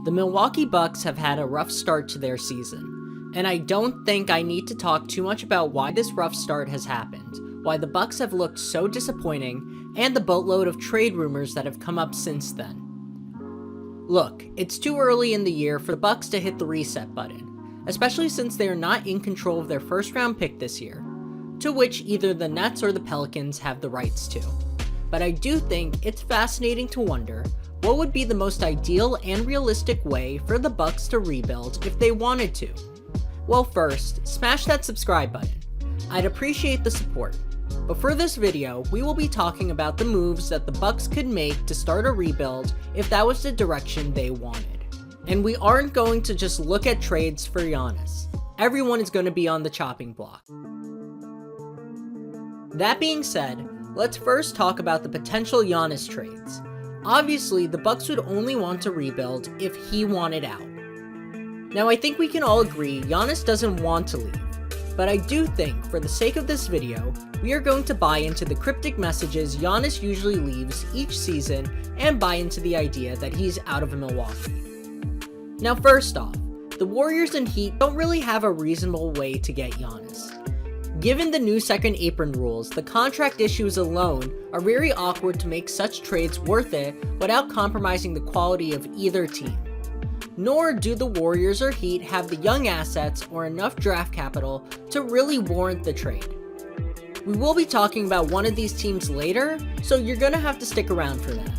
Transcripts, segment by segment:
The Milwaukee Bucks have had a rough start to their season, and I don't think I need to talk too much about why this rough start has happened, why the Bucks have looked so disappointing, and the boatload of trade rumors that have come up since then. Look, it's too early in the year for the Bucks to hit the reset button, especially since they are not in control of their first round pick this year, to which either the Nets or the Pelicans have the rights to. But I do think it's fascinating to wonder what would be the most ideal and realistic way for the Bucks to rebuild if they wanted to. Well, first, smash that subscribe button. I'd appreciate the support. But for this video, we will be talking about the moves that the Bucks could make to start a rebuild if that was the direction they wanted. And we aren't going to just look at trades for Giannis. Everyone is going to be on the chopping block. That being said, let's first talk about the potential Giannis trades. Obviously, the Bucks would only want to rebuild if he wanted out. Now, I think we can all agree Giannis doesn't want to leave, but I do think, for the sake of this video, we are going to buy into the cryptic messages Giannis usually leaves each season and buy into the idea that he's out of Milwaukee. Now, first off, the Warriors and Heat don't really have a reasonable way to get Giannis. Given the new second apron rules, the contract issues alone are very awkward to make such trades worth it without compromising the quality of either team. Nor do the Warriors or Heat have the young assets or enough draft capital to really warrant the trade. We will be talking about one of these teams later, so you're gonna have to stick around for that.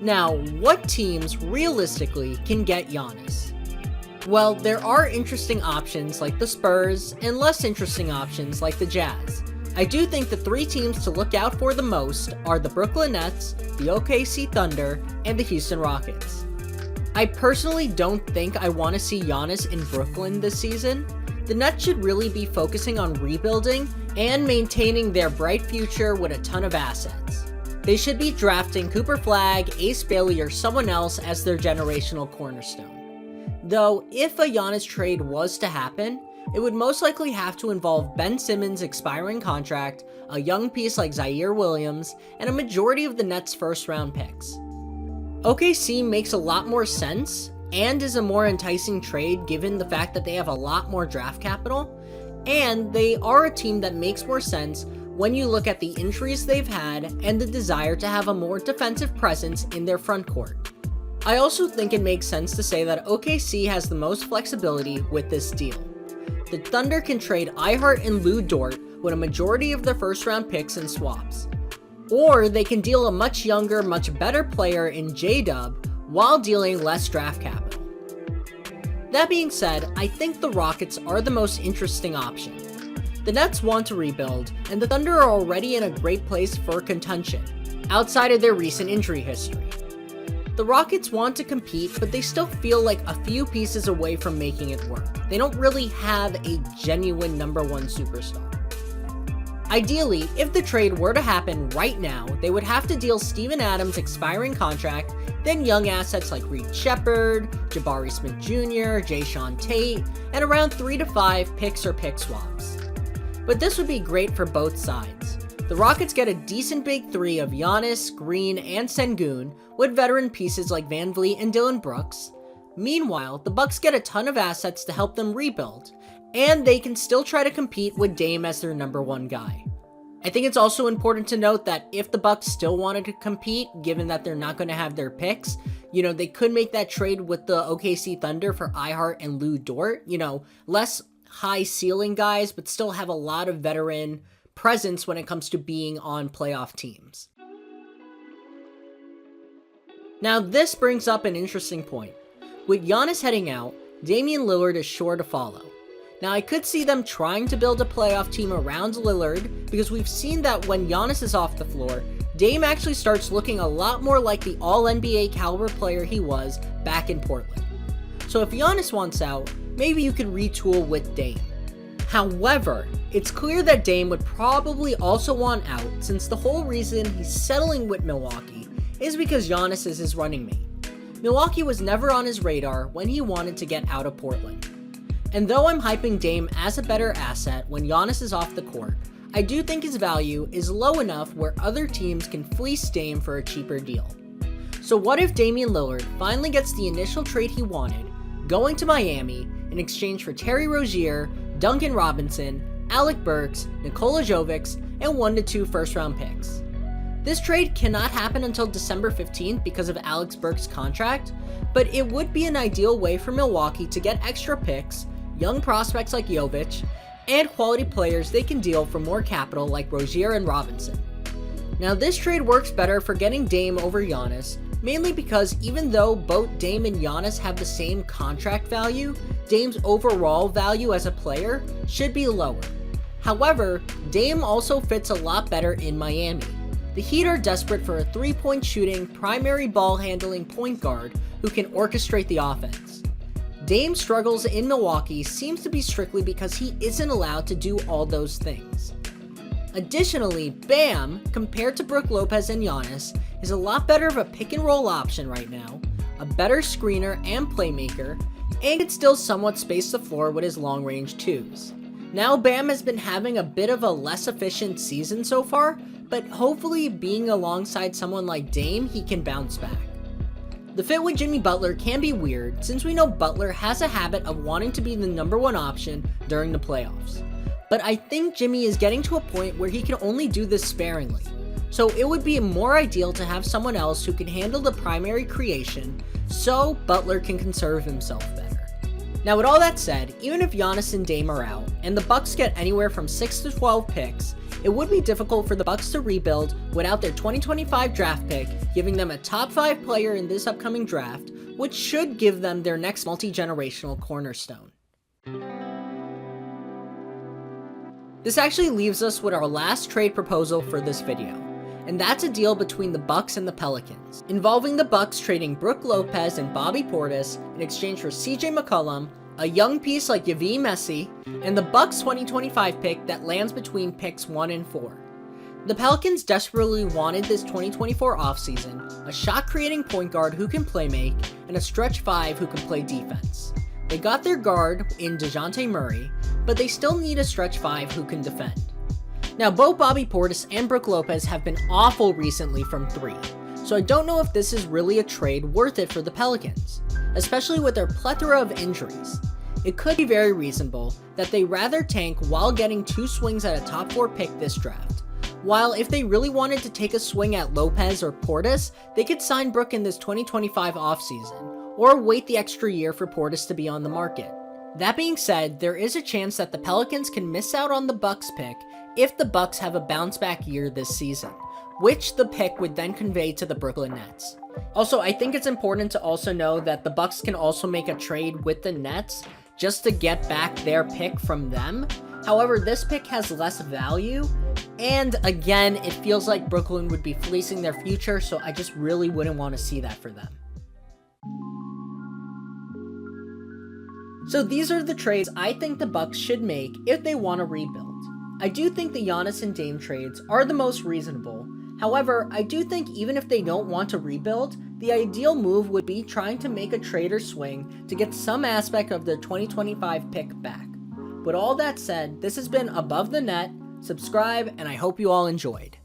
Now, what teams realistically can get Giannis? Well, there are interesting options like the Spurs and less interesting options like the Jazz. I do think the three teams to look out for the most are the Brooklyn Nets, the OKC Thunder, and the Houston Rockets. I personally don't think I want to see Giannis in Brooklyn this season. The Nets should really be focusing on rebuilding and maintaining their bright future with a ton of assets. They should be drafting Cooper Flagg, Ace Bailey, or someone else as their generational cornerstone. Though, if a Giannis trade was to happen, it would most likely have to involve Ben Simmons' expiring contract, a young piece like Zaire Williams, and a majority of the Nets' first-round picks. OKC makes a lot more sense, and is a more enticing trade given the fact that they have a lot more draft capital, and they are a team that makes more sense when you look at the injuries they've had and the desire to have a more defensive presence in their front court. I also think it makes sense to say that OKC has the most flexibility with this deal. The Thunder can trade iHeart and Lou Dort with a majority of their first round picks and swaps. Or they can deal a much younger, much better player in J-Dub while dealing less draft capital. That being said, I think the Rockets are the most interesting option. The Nets want to rebuild, and the Thunder are already in a great place for contention, outside of their recent injury history. The Rockets want to compete, but they still feel like a few pieces away from making it work. They don't really have a genuine number one superstar. Ideally, if the trade were to happen right now, they would have to deal Steven Adams' expiring contract, then young assets like Reed Shepherd, Jabari Smith Jr., Jayshawn Tate, and around 3 to 5 picks or pick swaps. But this would be great for both sides. The Rockets get a decent big three of Giannis, Green, and Sengun, with veteran pieces like VanVleet and Dillon Brooks. Meanwhile, the Bucks get a ton of assets to help them rebuild, and they can still try to compete with Dame as their number one guy. I think it's also important to note that if the Bucks still wanted to compete, given that they're not going to have their picks, they could make that trade with the OKC Thunder for iHeart and Lou Dort, less high ceiling guys, but still have a lot of veteran presence when it comes to being on playoff teams. Now, this brings up an interesting point. With Giannis heading out, Damian Lillard is sure to follow. Now, I could see them trying to build a playoff team around Lillard, because we've seen that when Giannis is off the floor, Dame actually starts looking a lot more like the All-NBA caliber player he was back in Portland. So if Giannis wants out, maybe you could retool with Dame. However, it's clear that Dame would probably also want out, since the whole reason he's settling with Milwaukee is because Giannis is his running mate. Milwaukee was never on his radar when he wanted to get out of Portland. And though I'm hyping Dame as a better asset when Giannis is off the court, I do think his value is low enough where other teams can fleece Dame for a cheaper deal. So what if Damian Lillard finally gets the initial trade he wanted, going to Miami in exchange for Terry Rozier, Duncan Robinson, Alec Burks, Nikola Jovic, and 1 to 2 first-round picks? This trade cannot happen until December 15th because of Alex Burks' contract, but it would be an ideal way for Milwaukee to get extra picks, young prospects like Jovic, and quality players they can deal for more capital like Rozier and Robinson. Now this trade works better for getting Dame over Giannis, mainly because even though both Dame and Giannis have the same contract value, Dame's overall value as a player should be lower. However, Dame also fits a lot better in Miami. The Heat are desperate for a three-point shooting, primary ball handling point guard who can orchestrate the offense. Dame's struggles in Milwaukee seems to be strictly because he isn't allowed to do all those things. Additionally, Bam, compared to Brook Lopez and Giannis, is a lot better of a pick-and-roll option right now, a better screener and playmaker, and can still somewhat space the floor with his long-range twos. Now Bam has been having a bit of a less efficient season so far, but hopefully being alongside someone like Dame, he can bounce back. The fit with Jimmy Butler can be weird, since we know Butler has a habit of wanting to be the number one option during the playoffs. But I think Jimmy is getting to a point where he can only do this sparingly, so it would be more ideal to have someone else who can handle the primary creation, so Butler can conserve himself better. Now with all that said, even if Giannis and Dame are out, and the Bucks get anywhere from 6 to 12 picks, it would be difficult for the Bucks to rebuild without their 2025 draft pick, giving them a top 5 player in this upcoming draft, which should give them their next multi-generational cornerstone. This actually leaves us with our last trade proposal for this video, and that's a deal between the Bucks and the Pelicans, involving the Bucks trading Brook Lopez and Bobby Portis in exchange for CJ McCollum, a young piece like Yves Messi, and the Bucks 2025 pick that lands between picks 1 and 4. The Pelicans desperately wanted this 2024 offseason, a shot-creating point guard who can play make, and a stretch 5 who can play defense. They got their guard in DeJounte Murray, but they still need a stretch 5 who can defend. Now both Bobby Portis and Brook Lopez have been awful recently from 3, so I don't know if this is really a trade worth it for the Pelicans, especially with their plethora of injuries. It could be very reasonable that they rather tank while getting 2 swings at a top 4 pick this draft, while if they really wanted to take a swing at Lopez or Portis, they could sign Brook in this 2025 offseason, or wait the extra year for Portis to be on the market. That being said, there is a chance that the Pelicans can miss out on the Bucks pick if the Bucks have a bounce back year this season, which the pick would then convey to the Brooklyn Nets. Also, I think it's important to also know that the Bucks can also make a trade with the Nets just to get back their pick from them. However, this pick has less value, and again, it feels like Brooklyn would be fleecing their future, so I just really wouldn't want to see that for them. So these are the trades I think the Bucks should make if they want to rebuild. I do think the Giannis and Dame trades are the most reasonable. However, I do think even if they don't want to rebuild, the ideal move would be trying to make a trade or swing to get some aspect of their 2025 pick back. With all that said, this has been Above the Net. Subscribe, and I hope you all enjoyed.